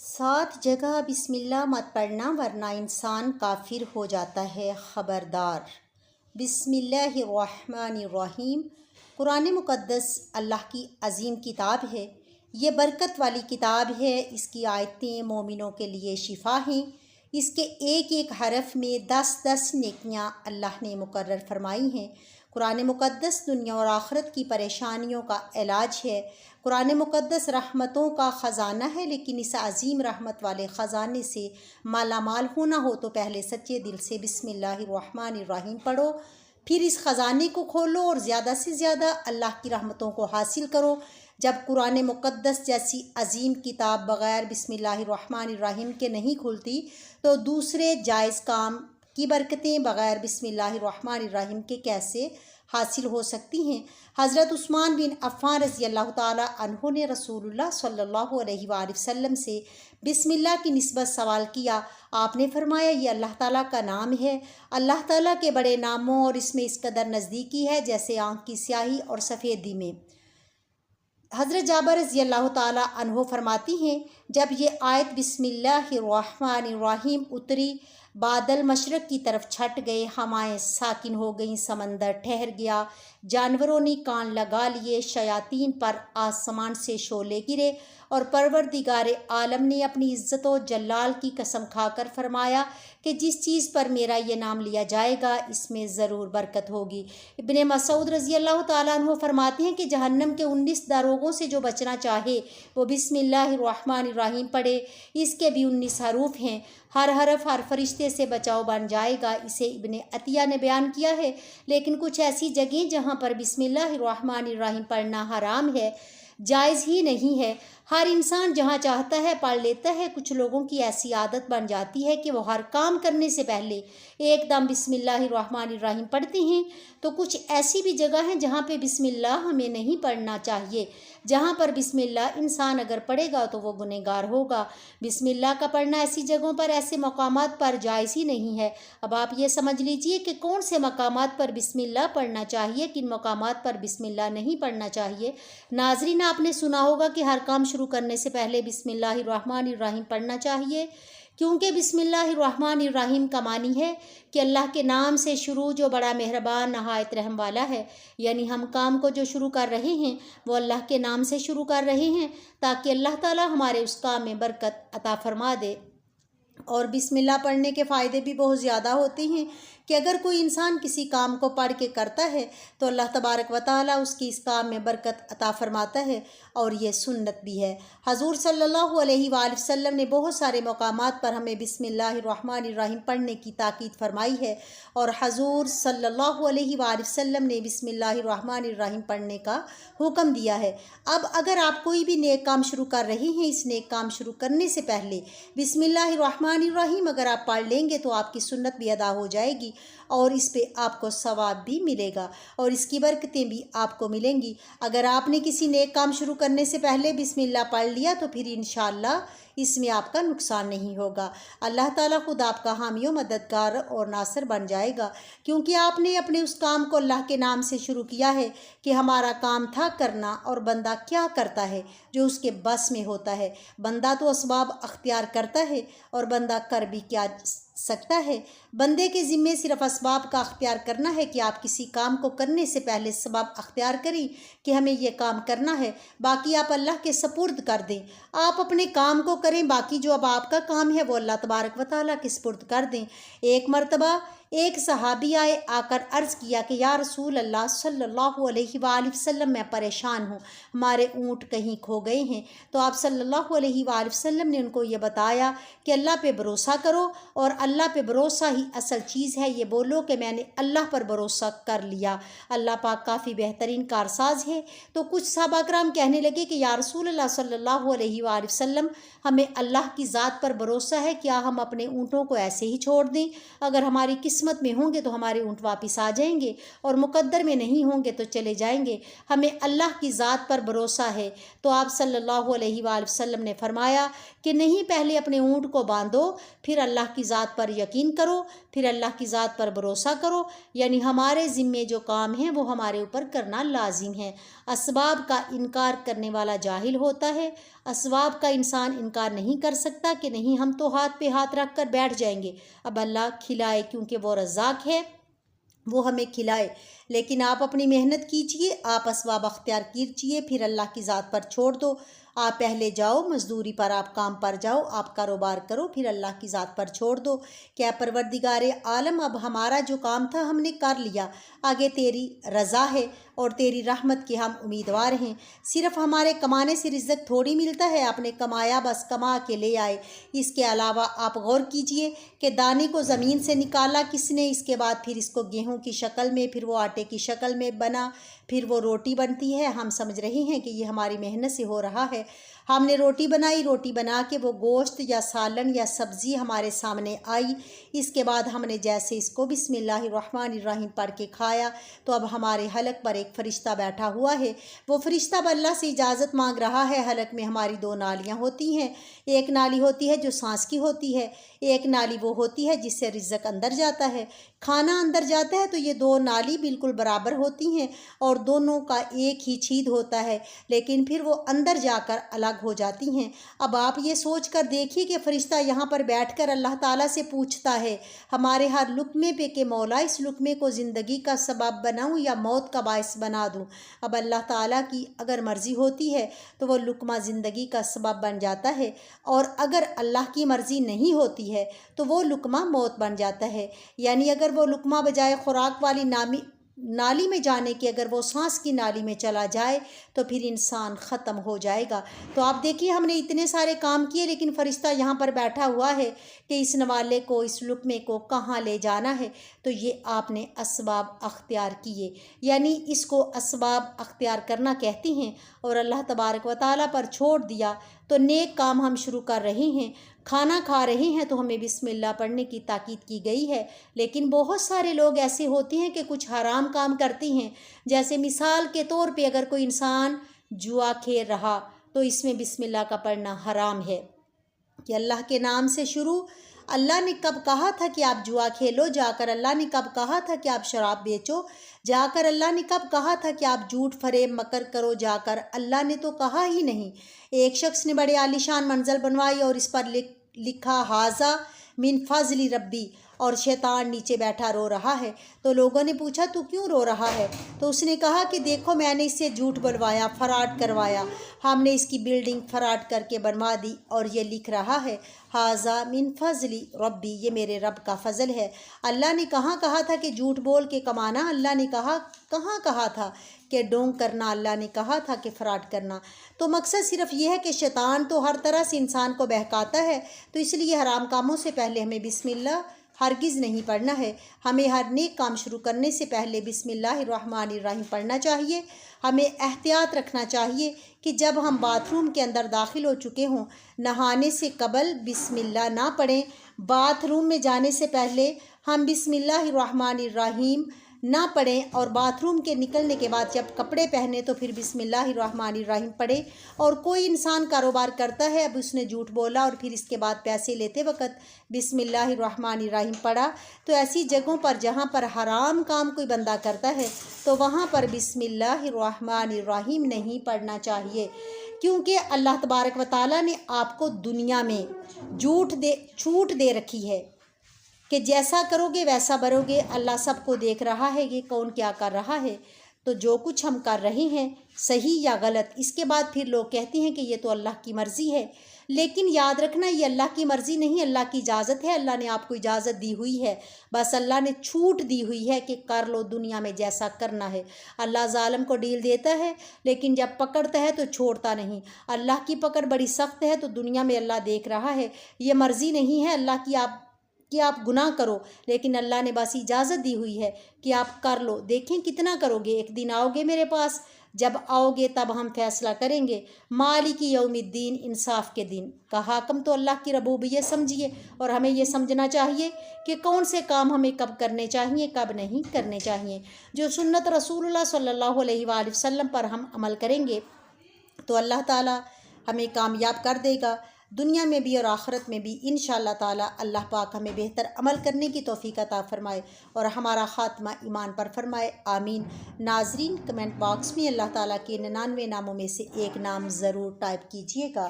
7 جگہ بسم اللہ مت پڑھنا ورنہ انسان کافر ہو جاتا ہے، خبردار۔ بسم اللہ الرحمن الرحیم۔ قرآن مقدس اللہ کی عظیم کتاب ہے۔ یہ برکت والی کتاب ہے۔ اس کی آیتیں مومنوں کے لیے شفا ہیں۔ اس کے ایک ایک حرف میں 10 نیکیاں اللہ نے مقرر فرمائی ہیں۔ قرآن مقدس دنیا اور آخرت کی پریشانیوں کا علاج ہے۔ قرآن مقدس رحمتوں کا خزانہ ہے، لیکن اس عظیم رحمت والے خزانے سے مالا مال ہونا ہو تو پہلے سچے دل سے بسم اللہ الرحمن الرحیم پڑھو، پھر اس خزانے کو کھولو اور زیادہ سے زیادہ اللہ کی رحمتوں کو حاصل کرو۔ جب قرآن مقدس جیسی عظیم کتاب بغیر بسم اللہ الرحمن الرحیم کے نہیں کھلتی تو دوسرے جائز کام کی برکتیں بغیر بسم اللہ الرحمن الرحیم کے کیسے حاصل ہو سکتی ہیں؟ حضرت عثمان بن عفان رضی اللہ تعالیٰ عنہ نے رسول اللہ صلی اللہ علیہ وآلہ وسلم سے بسم اللہ کی نسبت سوال کیا۔ آپ نے فرمایا، یہ اللہ تعالیٰ کا نام ہے۔ اللہ تعالیٰ کے بڑے ناموں اور اس میں اس قدر نزدیکی ہے جیسے آنکھ کی سیاہی اور سفیدی میں۔ حضرت جابر رضی اللہ تعالیٰ عنہ فرماتی ہیں، جب یہ آیت بسم اللہ الرحمن الرحیم اتری، بادل مشرق کی طرف چھٹ گئے، ہوائیں ساکن ہو گئیں، سمندر ٹھہر گیا، جانوروں نے کان لگا لیے، شیاطین پر آسمان سے شعلے گرے، اور پروردگار عالم نے اپنی عزت و جلال کی قسم کھا کر فرمایا کہ جس چیز پر میرا یہ نام لیا جائے گا اس میں ضرور برکت ہوگی۔ ابن مسعود رضی اللہ تعالیٰ عنہ فرماتے ہیں کہ جہنم کے 19 داروغوں سے جو بچنا چاہے وہ بسم اللہ الرحمن الرحیم پڑھے۔ اس کے بھی 19 حروف ہیں، ہر حرف ہر فرشتے سے بچاؤ بن جائے گا۔ اسے ابن عطیہ نے بیان کیا ہے، لیکن کچھ ایسی جگہیں جہاں پر بسم اللہ الرحمن الرحیم پڑھنا حرام ہے، جائز ہی نہیں ہے۔ ہر انسان جہاں چاہتا ہے پڑھ لیتا ہے۔ کچھ لوگوں کی ایسی عادت بن جاتی ہے کہ وہ ہر کام کرنے سے پہلے ایک دم بسم اللہ الرحمن الرحیم پڑھتے ہیں، تو کچھ ایسی بھی جگہ ہیں جہاں پہ بسم اللہ ہمیں نہیں پڑھنا چاہیے۔ جہاں پر بسم اللہ انسان اگر پڑھے گا تو وہ گنہگار ہوگا۔ بسم اللہ کا پڑھنا ایسی جگہوں پر، ایسے مقامات پر جائز ہی نہیں ہے۔ اب آپ یہ سمجھ لیجئے کہ کون سے مقامات پر بسم اللہ پڑھنا چاہیے، کن مقامات پر بسم اللہ نہیں پڑھنا چاہیے۔ ناظرین، آپ نے سنا ہوگا کہ ہر کام شروع کرنے سے پہلے بسم اللہ الرحمن الرحیم پڑھنا چاہیے، کیونکہ بسم اللہ الرحمن الرحیم کا معنی ہے کہ اللہ کے نام سے شروع جو بڑا مہربان نہایت رحم والا ہے۔ یعنی ہم کام کو جو شروع کر رہے ہیں وہ اللہ کے نام سے شروع کر رہے ہیں تاکہ اللہ تعالیٰ ہمارے اس کام میں برکت عطا فرما دے۔ اور بسم اللہ پڑھنے کے فائدے بھی بہت زیادہ ہوتے ہیں کہ اگر کوئی انسان کسی کام کو پڑھ کے کرتا ہے تو اللہ تبارک و تعالیٰ اس کی اس کام میں برکت عطا فرماتا ہے، اور یہ سنت بھی ہے۔ حضور صلی اللہ علیہ وآلہ وسلم نے بہت سارے مقامات پر ہمیں بسم اللہ الرحمن الرحیم پڑھنے کی تاکید فرمائی ہے، اور حضور صلی اللہ علیہ وآلہ وسلم نے بسم اللہ الرحمن الرحیم پڑھنے کا حکم دیا ہے۔ اب اگر آپ کوئی بھی نیک کام شروع کر رہے ہیں، اس نیک کام شروع کرنے سے پہلے بسم اللہ الرحمن الرحیم اگر آپ پڑھ لیں گے تو آپ کی سنت بھی ادا ہو جائے گی، اور اس پہ آپ کو ثواب بھی ملے گا، اور اس کی برکتیں بھی آپ کو ملیں گی۔ اگر آپ نے کسی نیک کام شروع کرنے سے پہلے بسم اللہ پڑھ لیا تو پھر انشاءاللہ اس میں آپ کا نقصان نہیں ہوگا۔ اللہ تعالیٰ خود آپ کا حامی و مددگار اور ناصر بن جائے گا، کیونکہ آپ نے اپنے اس کام کو اللہ کے نام سے شروع کیا ہے کہ ہمارا کام تھا کرنا، اور بندہ کیا کرتا ہے جو اس کے بس میں ہوتا ہے۔ بندہ تو اسباب اختیار کرتا ہے، اور بندہ کر بھی کیا سکتا ہے؟ بندے کے ذمے صرف اسباب کا اختیار کرنا ہے کہ آپ کسی کام کو کرنے سے پہلے سبب اختیار کریں کہ ہمیں یہ کام کرنا ہے، باقی آپ اللہ کے سپرد کر دیں۔ آپ اپنے کام کو کریں، باقی جو اب آپ کا کام ہے وہ اللہ تبارک و تعالیٰ کے سپرد کر دیں۔ ایک مرتبہ ایک صحابی آئے، آ کر عرض کیا کہ یا رسول اللہ صلی اللہ علیہ وآلہ وسلم، میں پریشان ہوں، ہمارے اونٹ کہیں کھو گئے ہیں۔ تو آپ صلی اللہ علیہ وآلہ وسلم نے ان کو یہ بتایا کہ اللہ پہ بھروسہ کرو، اور اللہ پہ بھروسہ ہی اصل چیز ہے۔ یہ بولو کہ میں نے اللہ پر بھروسہ کر لیا، اللہ پاک کافی بہترین کارساز ہے۔ تو کچھ صحابہ کرام کہنے لگے کہ یا رسول اللہ صلی اللہ علیہ وآلہ وسلم، ہمیں اللہ کی ذات پر بھروسہ ہے، کیا ہم اپنے اونٹوں کو ایسے ہی چھوڑ دیں؟ اگر ہماری قسمت قسمت میں ہوں گے تو ہمارے اونٹ واپس آ جائیں گے، اور مقدر میں نہیں ہوں گے تو چلے جائیں گے۔ ہمیں اللہ کی ذات پر بھروسہ ہے۔ تو آپ صلی اللہ علیہ وآلہ وسلم نے فرمایا کہ نہیں، پہلے اپنے اونٹ کو باندھو، پھر اللہ کی ذات پر یقین کرو، پھر اللہ کی ذات پر بھروسہ کرو۔ یعنی ہمارے ذمے جو کام ہیں وہ ہمارے اوپر کرنا لازم ہے۔ اسباب کا انکار کرنے والا جاہل ہوتا ہے۔ اسباب کا انسان انکار نہیں کر سکتا کہ نہیں ہم تو ہاتھ پہ ہاتھ رکھ کر بیٹھ جائیں گے، اب اللہ کھلائے، کیونکہ وہ رزاق ہے، وہ ہمیں کھلائے۔ لیکن آپ اپنی محنت کیجئے، آپ اسباب اختیار کیجئے، پھر اللہ کی ذات پر چھوڑ دو۔ آپ پہلے جاؤ مزدوری پر، آپ کام پر جاؤ، آپ کاروبار کرو، پھر اللہ کی ذات پر چھوڑ دو کہ اے پروردگار عالم، اب ہمارا جو کام تھا ہم نے کر لیا، آگے تیری رضا ہے اور تیری رحمت کے ہم امیدوار ہیں۔ صرف ہمارے کمانے سے رزق تھوڑی ملتا ہے، آپ نے کمایا بس کما کے لے آئے۔ اس کے علاوہ آپ غور کیجئے کہ دانے کو زمین سے نکالا کس نے، اس کے بعد پھر اس کو گیہوں کی شکل میں، پھر وہ آٹے کی شکل میں بنا، پھر وہ روٹی بنتی ہے۔ ہم سمجھ رہے ہیں کہ یہ ہماری محنت سے ہو رہا ہے۔ ہم نے روٹی بنائی، روٹی بنا کے وہ گوشت یا سالن یا سبزی ہمارے سامنے آئی، اس کے بعد ہم نے جیسے اس کو بسم اللہ الرحمن الرحیم پڑھ کے کھایا، تو اب ہمارے حلق پر ایک فرشتہ بیٹھا ہوا ہے۔ وہ فرشتہ اب اللہ سے اجازت مانگ رہا ہے۔ حلق میں ہماری دو نالیاں ہوتی ہیں، ایک نالی ہوتی ہے جو سانس کی ہوتی ہے، ایک نالی وہ ہوتی ہے جس سے رزق اندر جاتا ہے، کھانا اندر جاتا ہے۔ تو یہ دو نالی بالکل برابر ہوتی ہیں اور دونوں کا ایک ہی چھید ہوتا ہے، لیکن پھر وہ اندر جا کر الگ ہو جاتی ہیں۔ اب آپ یہ سوچ کر دیکھیے کہ فرشتہ یہاں پر بیٹھ کر اللہ تعالیٰ سے پوچھتا ہے ہمارے ہر لقمے پہ کہ مولا اس لقمے کو زندگی کا سبب بناؤں یا موت کا باعث بنا دوں۔ اب اللہ تعالیٰ کی اگر مرضی ہوتی ہے تو وہ لقمہ زندگی کا سبب بن جاتا ہے، اور اگر اللہ کی مرضی نہیں ہوتی ہے تو وہ لقمہ موت بن جاتا ہے۔ یعنی اگر وہ لقمہ بجائے خوراک والی نالی میں جانے کے اگر وہ سانس کی نالی میں چلا جائے تو پھر انسان ختم ہو جائے گا۔ تو آپ دیکھیے ہم نے اتنے سارے کام کیے، لیکن فرشتہ یہاں پر بیٹھا ہوا ہے کہ اس نوالے کو، اس لقمے کو کہاں لے جانا ہے۔ تو یہ آپ نے اسباب اختیار کیے، یعنی اس کو اسباب اختیار کرنا کہتے ہیں، اور اللہ تبارک و تعالیٰ پر چھوڑ دیا۔ تو نیک کام ہم شروع کر رہے ہیں، کھانا کھا رہے ہیں تو ہمیں بسم اللہ پڑھنے کی تاکید کی گئی ہے، لیکن بہت سارے لوگ ایسے ہوتے ہیں کہ کچھ حرام کام کرتے ہیں۔ جیسے مثال کے طور پہ اگر کوئی انسان جوا کھیل رہا تو اس میں بسم اللہ کا پڑھنا حرام ہے کہ اللہ کے نام سے شروع۔ اللہ نے کب کہا تھا کہ آپ جوا کھیلو جا کر؟ اللہ نے کب کہا تھا کہ آپ شراب بیچو جا کر؟ اللہ نے کب کہا تھا کہ آپ جھوٹ فریب مکر کرو جا کر؟ اللہ نے تو کہا ہی نہیں۔ ایک شخص نے بڑے عالیشان منزل بنوائی اور اس پر لکھا ھذا من فضل ربی، اور شیطان نیچے بیٹھا رو رہا ہے۔ تو لوگوں نے پوچھا تو کیوں رو رہا ہے؟ تو اس نے کہا کہ دیکھو میں نے اس سے جھوٹ بلوایا، فراڈ کروایا، ہم نے اس کی بلڈنگ فراڈ کر کے بنوا دی، اور یہ لکھ رہا ہے ھذا من فضل ربی، یہ میرے رب کا فضل ہے۔ اللہ نے کہاں کہا تھا کہ جھوٹ بول کے کمانا؟ اللہ نے کہاں کہا تھا کہ ڈونگ کرنا؟ اللہ نے کہا تھا کہ فراڈ کرنا۔ تو مقصد صرف یہ ہے کہ شیطان تو ہر طرح سے انسان کو بہکاتا ہے، تو اس لیے حرام کاموں سے پہلے ہمیں بسم اللہ ہرگز نہیں پڑھنا ہے۔ ہمیں ہر نیک کام شروع کرنے سے پہلے بسم اللہ الرحمن الرحیم پڑھنا چاہیے۔ ہمیں احتیاط رکھنا چاہیے کہ جب ہم باتھ روم کے اندر داخل ہو چکے ہوں، نہانے سے قبل بسم اللہ نہ پڑھیں۔ باتھ روم میں جانے سے پہلے ہم بسم اللہ الرحمن الرحیم نہ پڑھیں، اور باتھ روم کے نکلنے کے بعد جب کپڑے پہنے تو پھر بسم اللہ الرحمن الرحیم پڑھیں۔ اور کوئی انسان کاروبار کرتا ہے، اب اس نے جھوٹ بولا اور پھر اس کے بعد پیسے لیتے وقت بسم اللہ الرحمن الرحیم پڑھا، تو ایسی جگہوں پر جہاں پر حرام کام کوئی بندہ کرتا ہے تو وہاں پر بسم اللہ الرحمن الرحیم نہیں پڑھنا چاہیے، کیونکہ اللہ تبارک و تعالیٰ نے آپ کو دنیا میں چھوٹ دے رکھی ہے کہ جیسا کرو گے ویسا بھرو گے۔ اللہ سب کو دیکھ رہا ہے کہ کون کیا کر رہا ہے۔ تو جو کچھ ہم کر رہے ہیں صحیح یا غلط، اس کے بعد پھر لوگ کہتے ہیں کہ یہ تو اللہ کی مرضی ہے، لیکن یاد رکھنا یہ اللہ کی مرضی نہیں، اللہ کی اجازت ہے۔ اللہ نے آپ کو اجازت دی ہوئی ہے، بس اللہ نے چھوٹ دی ہوئی ہے کہ کر لو دنیا میں جیسا کرنا ہے۔ اللہ ظالم کو ڈیل دیتا ہے لیکن جب پکڑتا ہے تو چھوڑتا نہیں۔ اللہ کی پکڑ بڑی سخت ہے، تو دنیا میں اللہ دیکھ رہا ہے، یہ مرضی نہیں ہے اللہ کی کہ آپ گناہ کرو، لیکن اللہ نے بس اجازت دی ہوئی ہے کہ آپ کر لو، دیکھیں کتنا کرو گے۔ ایک دن آؤ گے میرے پاس جب آؤ گے تب ہم فیصلہ کریں گے۔ مالک یوم الدین، انصاف کے دن کا حاکم تو اللہ کی ربوبیت سمجھیے، اور ہمیں یہ سمجھنا چاہیے کہ کون سے کام ہمیں کب کرنے چاہیے، کب نہیں کرنے چاہیے۔ جو سنت رسول اللہ صلی اللہ علیہ وآلہ وسلم پر ہم عمل کریں گے تو اللہ تعالیٰ ہمیں کامیاب کر دے گا، دنیا میں بھی اور آخرت میں بھی انشاءاللہ تعالیٰ۔ اللہ پاک ہمیں بہتر عمل کرنے کی توفیق عطا فرمائے اور ہمارا خاتمہ ایمان پر فرمائے، آمین۔ ناظرین، کمنٹ باکس میں اللہ تعالیٰ کے 99 ناموں میں سے ایک نام ضرور ٹائپ کیجیے گا۔